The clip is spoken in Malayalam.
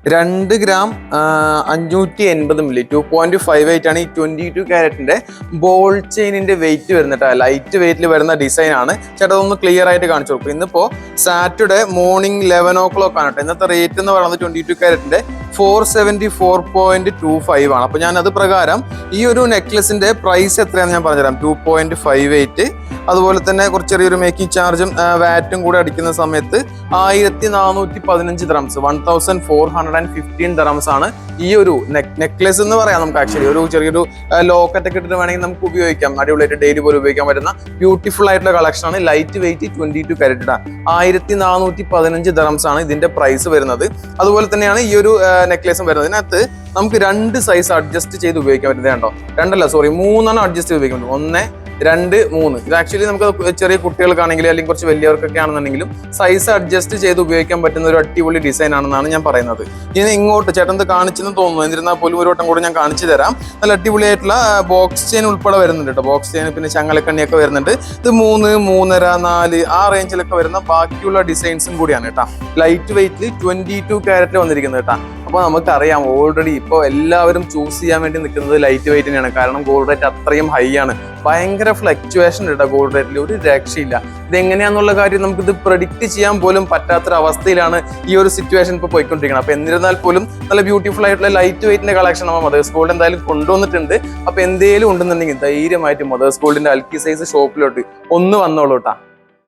2 ഗ്രാം 580 മില്ലി 2.58 ആണ് ഈ 22 ക്യാരറ്റിന്റെ ബോൾ ചെയിനിന്റെ വെയിറ്റ് വരുന്നത്. ലൈറ്റ് വെയിറ്റിൽ വരുന്ന ഡിസൈൻ ആണ്. ചേട്ടാ ഒന്ന് ക്ലിയർ ആയിട്ട് കാണിച്ചു കൊടുക്കും. ഇന്നിപ്പോ സാറ്റർഡേ മോർണിംഗ് 11 o'clock ആണ് കേട്ടോ. ഇന്നത്തെ റേറ്റ് എന്ന് പറയുന്നത് 22 ക്യാരറ്റിന്റെ 474.25 ആണ്. അപ്പൊ ഞാൻ അത് പ്രകാരം ഈ ഒരു നെക്ലസിന്റെ പ്രൈസ് എത്രയാണെന്ന് ഞാൻ പറഞ്ഞുതരാം. 2.58. അതുപോലെ തന്നെ കുറച്ച് ചെറിയൊരു മേക്കിംഗ് ചാർജും വാറ്റും കൂടെ അടിക്കുന്ന സമയത്ത് 1415 dirhams 1415 dirhams ആണ് ഈ ഒരു നെക്ലസ് എന്ന് പറയാം. നമുക്ക് ആക്ച്വലി ഒരു ചെറിയൊരു ലോക്കറ്റ് ഒക്കെ ഇട്ടിട്ട് വേണമെങ്കിൽ നമുക്ക് ഉപയോഗിക്കാം. അടിപൊളിയായിട്ട് ഡെയിലി പോലും ഉപയോഗിക്കാൻ പറ്റുന്ന ബ്യൂട്ടിഫുൾ ആയിട്ടുള്ള കളക്ഷൻ ആണ്. ലൈറ്റ് വെയിറ്റ് 22 ക്യാരറ്റ് 1415 dirhams ആണ് ഇതിന്റെ പ്രൈസ് വരുന്നത്. അതുപോലെ തന്നെയാണ് ഈ ഒരു നെക്ലേസും വരുന്നത്. ഇതിനകത്ത് നമുക്ക് 2 സൈസ് അഡ്ജസ്റ്റ് ചെയ്ത് ഉപയോഗിക്കാൻ പറ്റുന്നത് കേട്ടോ. 3 അഡ്ജസ്റ്റ് ചെയ്ത് ഉപയോഗിക്കാൻ പറ്റും. 1, 2, 3. ഇത് ആക്ച്വലി നമുക്ക് ചെറിയ കുട്ടികൾക്കാണെങ്കിലും അല്ലെങ്കിൽ കുറച്ച് വലിയവർക്കൊക്കെ ആണെന്നുണ്ടെങ്കിലും സൈസ് അഡ്ജസ്റ്റ് ചെയ്ത് ഉപയോഗിക്കാൻ പറ്റുന്ന ഒരു അടിപൊളി ഡിസൈൻ ആണെന്നാണ് ഞാൻ പറയുന്നത്. ഇനി ഇങ്ങോട്ട് ചേട്ടൻ കാണിച്ചെന്ന് തോന്നുന്നു. എന്നിരുന്നാൽ പോലും ഒരു വട്ടം കൂടെ ഞാൻ കാണിച്ചു തരാം. നല്ല അടിപൊളിയായിട്ടുള്ള ബോക്സ് ചെയിൻ ഉൾപ്പെടെ വരുന്നുണ്ട് കേട്ടോ. ബോക്സ് ചെയിൻ പിന്നെ ചങ്ങലക്കണ്ണിയൊക്കെ വരുന്നുണ്ട്. ഇത് 3, 3.5, 4 ആ റേഞ്ചിലൊക്കെ വരുന്ന ബാക്കിയുള്ള ഡിസൈൻസും കൂടിയാണ് കേട്ടോ. ലൈറ്റ് വെയിറ്റിൽ 22 ക്യാരറ്റിൽ വന്നിരിക്കുന്നത് കേട്ടോ. അപ്പോൾ നമുക്കറിയാം ഓൾറെഡി ഇപ്പോൾ എല്ലാവരും ചൂസ് ചെയ്യാൻ വേണ്ടി നിൽക്കുന്നത് ലൈറ്റ് വെയിറ്റ് തന്നെയാണ്. കാരണം ഗോൾഡ് റേറ്റ് അത്രയും ഹൈ ആണ്. ഭയങ്കര ഫ്ലക്ച്വേഷൻ ഉണ്ട് ഗോൾഡ് റേറ്റിൽ. ഒരു രക്ഷയില്ല. ഇതെങ്ങനെയാണെന്നുള്ള കാര്യം നമുക്കിത് പ്രെഡിക്റ്റ് ചെയ്യാൻ പോലും പറ്റാത്തൊരവസ്ഥയിലാണ് ഈ ഒരു സിറ്റുവേഷൻ ഇപ്പോൾ പോയിക്കൊണ്ടിരിക്കുന്നത്. അപ്പോൾ എന്നിരുന്നാൽ പോലും നല്ല ബ്യൂട്ടിഫുൾ ആയിട്ടുള്ള ലൈറ്റ് വെയിറ്റിന്റെ കളക്ഷൻ നമ്മൾ മദേഴ്സ് ഗോൾഡ് എന്തായാലും കൊണ്ടുവന്നിട്ടുണ്ട്. അപ്പോൾ എന്തെങ്കിലും ഉണ്ടെന്നുണ്ടെങ്കിൽ ധൈര്യമായിട്ട് മദേഴ്സ് ഗോൾഡിന്റെ അൽക്കി സൈസ് ഷോപ്പിലോട്ട് ഒന്ന് വന്നോളൂ കേട്ടോ.